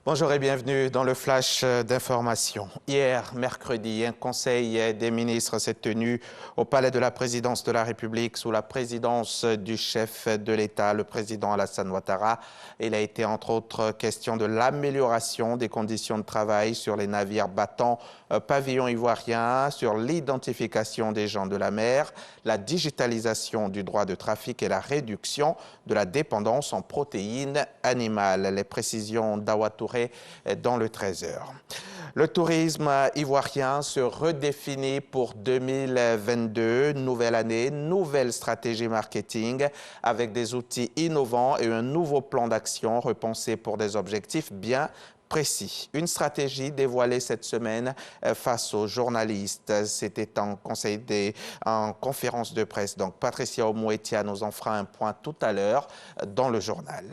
Bonjour et bienvenue dans le flash d'information. Hier, mercredi, un conseil des ministres s'est tenu au palais de la présidence de la République sous la présidence du chef de l'État, le président Alassane Ouattara. Il a été entre autres question de l'amélioration des conditions de travail sur les navires battant pavillon ivoirien, sur l'identification des gens de la mer, la digitalisation du droit de trafic et la réduction de la dépendance en protéines animales. Les précisions d'Awa Touré dans le 13h. Le tourisme ivoirien se redéfinit pour 2022. Nouvelle année, nouvelle stratégie marketing avec des outils innovants et un nouveau plan d'action repensé pour des objectifs bien précis. Une stratégie dévoilée cette semaine face aux journalistes. C'était en conférence de presse. Donc, Patricia Omouetia nous en fera un point tout à l'heure dans le journal.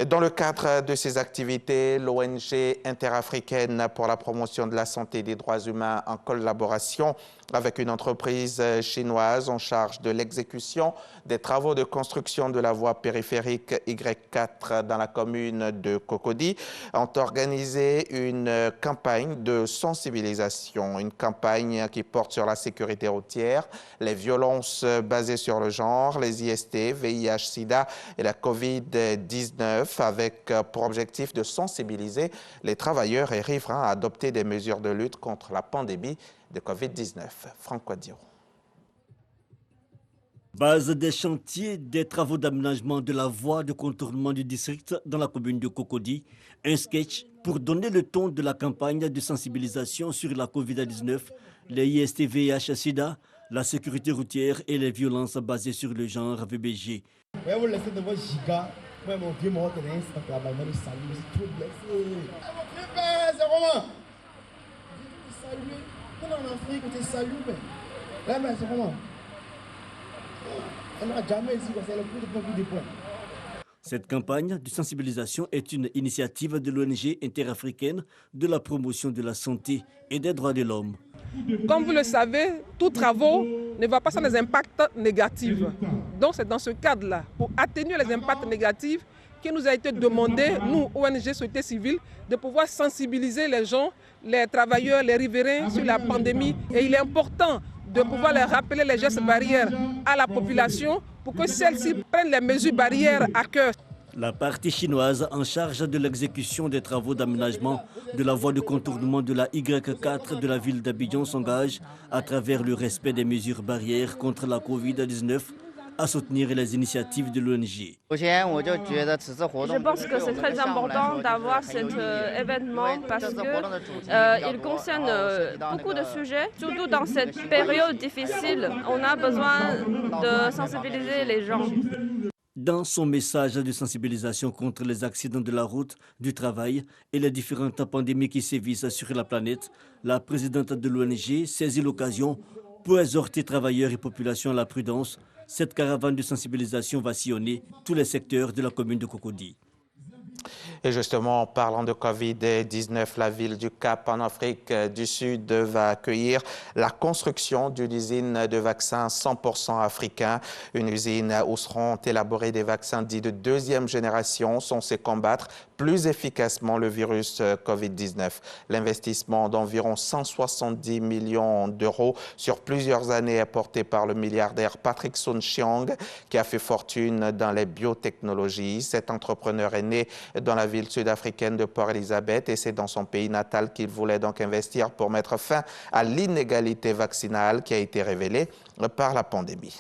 Dans le cadre de ces activités, l'ONG interafricaine pour la promotion de la santé et des droits humains en collaboration avec une entreprise chinoise en charge de l'exécution des travaux de construction de la voie périphérique Y4 dans la commune de Cocody ont organisé une campagne de sensibilisation, une campagne qui porte sur la sécurité routière, les violences basées sur le genre, les IST, VIH, SIDA et la COVID-19 avec pour objectif de sensibiliser les travailleurs et riverains à adopter des mesures de lutte contre la pandémie de COVID-19. Franck Ouadiro. Base des chantiers des travaux d'aménagement de la voie de contournement du district dans la commune de Cocody, un sketch pour donner le ton de la campagne de sensibilisation sur la COVID-19, les IST, VIH, SIDA, la sécurité routière et les violences basées sur le genre VBG. En Afrique, on te salue, mais là, c'est comment? On n'a jamais ici, c'est le plus de points. Cette campagne de sensibilisation est une initiative de l'ONG interafricaine de la promotion de la santé et des droits de l'homme. Comme vous le savez, tout travaux ne va pas sans les impacts négatifs. Donc c'est dans ce cadre-là, pour atténuer les impacts négatifs, qu'il nous a été demandé, nous, ONG Société Civile, de pouvoir sensibiliser les gens, les travailleurs, les riverains sur la pandémie. Et il est important de pouvoir leur rappeler les gestes barrières à la population pour que celle-ci prenne les mesures barrières à cœur. La partie chinoise en charge de l'exécution des travaux d'aménagement de la voie de contournement de la Y4 de la ville d'Abidjan s'engage à travers le respect des mesures barrières contre la COVID-19 à soutenir les initiatives de l'ONG. Je pense que c'est très important d'avoir cet événement parce qu'il concerne beaucoup de sujets, surtout dans cette période difficile. On a besoin de sensibiliser les gens. Dans son message de sensibilisation contre les accidents de la route, du travail et les différentes pandémies qui sévissent sur la planète, la présidente de l'ONG saisit l'occasion pour exhorter travailleurs et populations à la prudence. Cette caravane de sensibilisation va sillonner tous les secteurs de la commune de Cocody. Et justement, en parlant de COVID-19, la ville du Cap en Afrique du Sud va accueillir la construction d'une usine de vaccins 100% africains. Une usine où seront élaborés des vaccins dits de deuxième génération censés combattre plus efficacement le virus COVID-19. L'investissement d'environ 170 millions d'euros sur plusieurs années est porté par le milliardaire Patrick Soon-Shiong qui a fait fortune dans les biotechnologies. Cet entrepreneur est né dans la ville sud-africaine de Port-Elizabeth et c'est dans son pays natal qu'il voulait donc investir pour mettre fin à l'inégalité vaccinale qui a été révélée par la pandémie.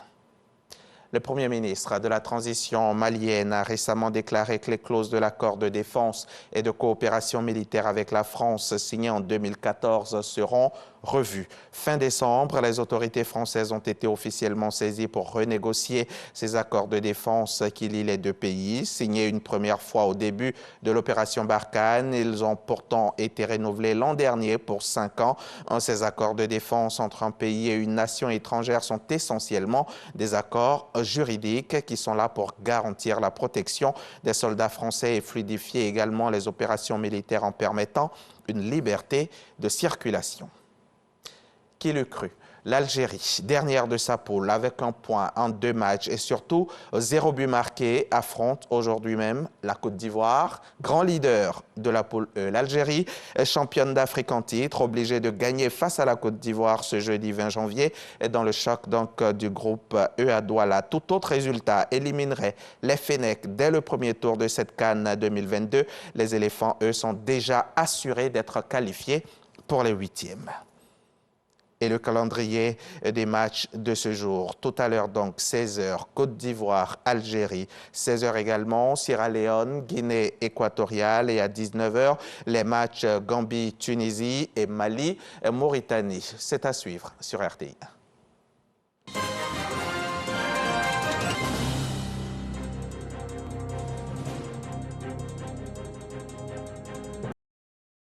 Le Premier ministre de la transition malienne a récemment déclaré que les clauses de l'accord de défense et de coopération militaire avec la France signé en 2014 seront revues. Fin décembre, les autorités françaises ont été officiellement saisies pour renégocier ces accords de défense qui lient les deux pays. Signés une première fois au début de l'opération Barkhane, ils ont pourtant été renouvelés l'an dernier pour 5 ans. Ces accords de défense entre un pays et une nation étrangère sont essentiellement des accords juridiques qui sont là pour garantir la protection des soldats français et fluidifier également les opérations militaires en permettant une liberté de circulation. Qui l'eût cru? L'Algérie, dernière de sa poule, avec un point en 2 matchs et surtout 0 but marqué, affronte aujourd'hui même la Côte d'Ivoire, grand leader de la poule E. L'Algérie, championne d'Afrique en titre, obligée de gagner face à la Côte d'Ivoire ce jeudi 20 janvier et dans le choc donc du groupe E à Douala. Tout autre résultat éliminerait les Fennecs dès le premier tour de cette CAN 2022. Les éléphants, eux, sont déjà assurés d'être qualifiés pour les 8e. Et le calendrier des matchs de ce jour. Tout à l'heure, donc, 16h, Côte d'Ivoire, Algérie. 16h également, Sierra Leone, Guinée équatoriale. Et à 19h, les matchs Gambie, Tunisie et Mali, Mauritanie. C'est à suivre sur RTI.